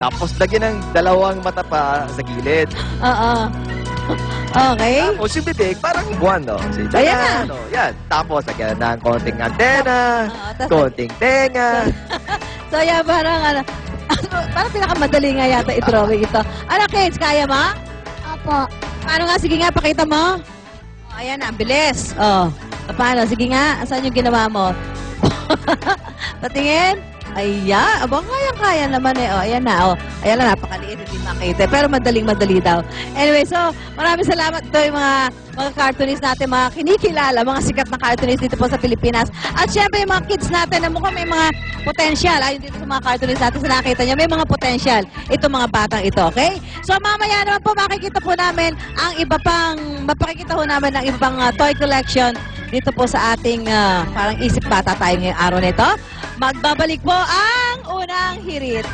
Tapos lagyan ng dalawang mata pa sa gilid. Oo. Okay. Tapos yung bibig, parang buwan, no? So, Ayan na. Ano, yan. Tapos lagyan ng konting antena, Oo, konting tenga. So, yan, parang, parang pinakamadali nga yata i-drawing ito. Ano, kids, kaya mo? Opo. Paano nga? Sige nga, pakita mo. Oh, ayan na, bilis. Oh, paano? Sige nga, saan yung ginawa mo? Patingin. Ayan, abang kaya naman eh. Oh, ayan na, oh. Ayan na, napakaliit, hindi makita. Pero madaling-madali daw. Anyway, so, maraming salamat. Ito yung mga cartoonist natin, mga kinikilala, mga sikat na cartoonist dito po sa Pilipinas. At syempre, yung mga kids natin na mukhang may mga potential. Ayun dito sa mga cartoonist natin, sa nakita nyo, may mga potential. Itong mga batang ito, okay? So, mamaya naman po, makikita po namin ang iba pang, mapakikita po namin ang ibang toy collection dito po sa ating parang isip bata tayo ngayong araw nito. Magbabalik po ang unang hirit.